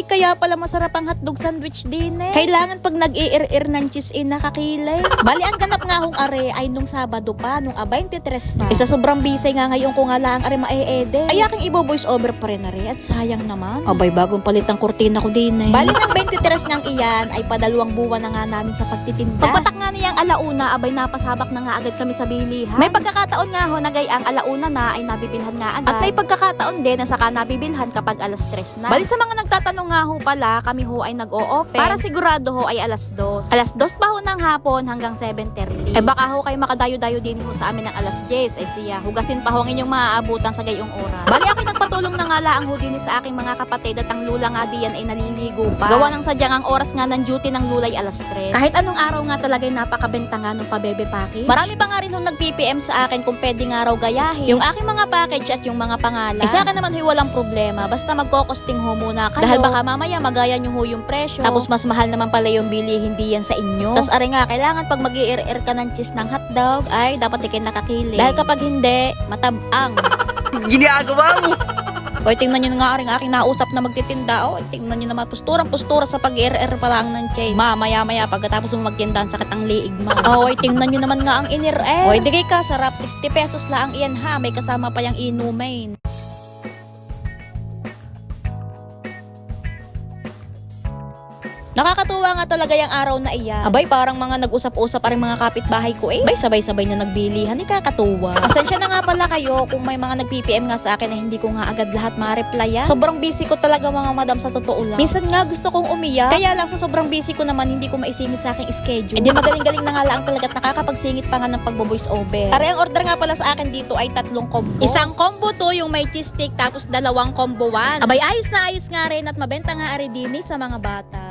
Ay kaya pala masarap ang hotdog sandwich din eh. Kailangan pag nag-i-ir-ir ng cheese nakakilay. Bali ang ganap nga hong are ay nung Sabado pa, nung 23 pa. Isa sobrang busy nga ngayon ko nga lang are maeede. Ay aking ibo-voice over pa rin are at sayang naman. Abay bagong palit ang kurtina ko din eh. Bali ng 23 ngang iyan ay padalawang buwan na nga namin sa pagtitinda. Pagpatak nga niyang alauna, abay napasabak na nga agad kami sa bilihan. May pagkakataon nga ho na gayang alauna na ay nabibilhan nga agad. At may pagkakataon din na saka nabibilhan kapag alas 3 na. Bali sa mga nagtatanong nga ho pala, kami ho ay nag-o-open. Para sigurado ho ay alas 2. Alas 2 pa ho ng hapon hanggang 7:30. Eh baka ho kayo makadayo-dayo din ho sa amin ng alas 10. Ay siya, hugasin pa ho ang inyong maaabutan sa gayong oras. Bali ako nagpatulong na nga laang ho din sa aking mga kapatid at ang lula nga diyan ay naliligo pa. Gawa ng sadyang ang oras nga ng duty ng lulay alas 3. Kahit anong araw nga talaga ay napakabenta nga nung pabebe package. Marami pa nga rin ho nag-PPM sa akin kung pwede nga raw gayahin yung aking mga package at yung mga pangalan. Sa akin naman ho walang problema. Basta magkokosting ho muna kayo. Dahil baka mamaya magaya nyo ho yung presyo. Tapos mas mahal naman pala yung bili, hindi yan sa inyo. Tapos are nga, kailangan pag mag-i-ir-ir ka ng cheese ng hotdog, ay dapat ikin nakakili. Dahil kapag hindi, matabang. Ginagawa mo. O tingnan nyo nga rin aking nausap na magtitinda. O tingnan nyo naman, postura sa pag-ir-ir pa lang ng cheese. Maya pagkatapos mo magtinda, sakit ang liig mo. O tingnan nyo naman nga ang inir-ir. O digay ka, sarap, 60 pesos lang iyan ha. May kasama pa yung inumain. Nakakatuwa nga talaga yung araw na iyan. Abay, parang mga nag-usap-usap pa rin mga kapitbahay ko eh. Abay, sabay-sabay na nagbilihan. Ikakatuwa. Pasensya na nga pala kayo kung may mga nag-PPM nga sa akin na hindi ko nga agad lahat ma-replyan. Sobrang busy ko talaga mga madam sa totoo lang. Minsan nga gusto kong umiyak. Kaya lang sa sobrang busy ko naman hindi ko maisingit sa aking schedule. E di magaling-galing na nga lang talaga at nakakapagsingit pa nga ng pagbo-voice over. Pare, ang order nga pala sa akin dito ay 3 combo. Isang combo 2 yung may cheese stick tapos 2 combo 1. Abay, ayos na ayos nga rin at mabenta nga ari dini sa mga bata.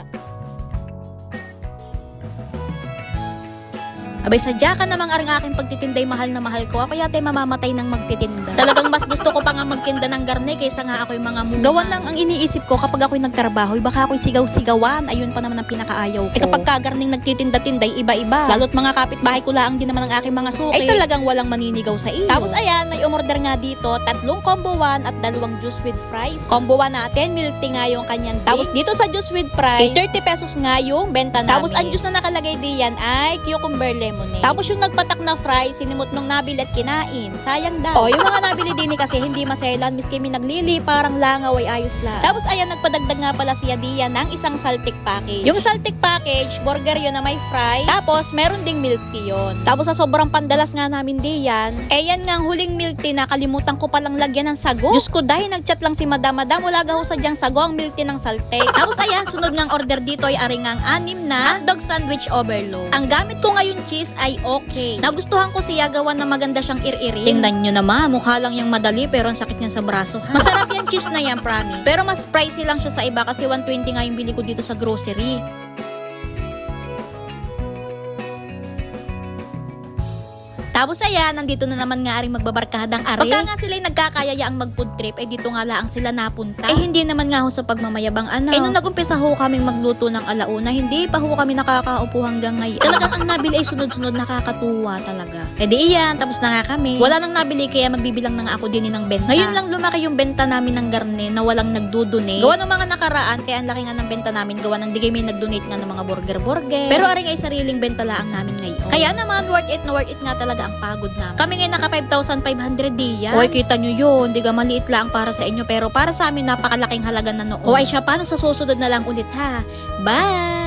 Abay, sadya ka namang aring aking pagtitinday mahal na mahal ko. Ako yata mamamatay ng magtitinda. Talagang mas gusto ko pa nga magtinda ng garne kaysa nga ako'y mga muna. Gawan lang ang iniisip ko kapag ako'y nagtrabaho, baka ako'y sigaw-sigawan. Ayun pa naman ang pinakaayaw ko. Kapag kagarning nagtitinda-tinday, iba-iba. Lalo't mga kapitbahay ko lang din naman ang aking mga suki. Ay talagang walang maninigaw sa iyo. Tapos ayan, may umorder nga dito, 3 combo 1 at 2 juice with fries. Combo 1 natin, milk tea nga yung kanyan. Tapos dito sa juice with fries, 30 pesos nga yung benta namin. Tapos ang juice na nakalagay diyan ay cucumber lemonade. Tapos yung nagpatak na fries, sinimot nung nabili at kinain. Sayang daw. O, yung mga nabili din kasi hindi maselan, miski may naglili, parang langaw ay ayos lang. Tapos ayan, nagpadagdag nga pala siya diyan ng isang saltik package. Yung saltik package, burger yun na may fries. Tapos meron ding milk tea yun. Tapos sa sobrang pandalas nga namin diyan, yan nga ang huling milk tea, nakalimutan ko palang lagyan ng sago. Diyos ko, dahil nagchat lang si madam, wala gaho sa dyang sago ang milk tea ng saltik. Tapos ayan, sunod ngang order dito ay aringang 6 na hotdog sandwich overload. Ang gamit ko ngayon cheese ay okay. Nagustuhan ko siya, gawa na maganda siyang iririn. Tingnan nyo naman, mukha lang yung madali pero ang sakit niya sa braso. Masarap yung cheese na yan, promise. Pero mas pricey lang siya sa iba kasi 120 nga yung bili ko dito sa grocery. Tapos ayan, nandito na naman nga rin magbabarkadang ari. Pagka nga sila'y nagkakayaya ang mag-food trip, dito nga lang sila napunta. Hindi naman nga ho sa pagmamayabang ano. Nung nag-umpisa ho kaming magluto ng alauna, hindi pa ho kami nakakaupo hanggang ngayon. Talagang ang nabili ay sunod-sunod, nakakatuwa talaga. Di iyan, tapos na nga kami. Wala nang nabili kaya magbibilang na nga ako din ng benta. Ngayon lang lumaki yung benta namin ng garne na walang nagdodonate. Gawa ng mga nakaraan, kaya ang laki nga ng benta namin, gawa ng digay may nagdonate nga ng mga burger. Pero aring ay sariling benta lang namin ngayon. Kaya naman worth it nga talaga ang pagod namin. Kami ngayon naka 5,500 diyan. Oy, kita nyo yun. Di ka maliit lang para sa inyo. Pero para sa amin, napakalaking halaga na noon. O ay siya, paano sa susunod na lang ulit ha? Bye!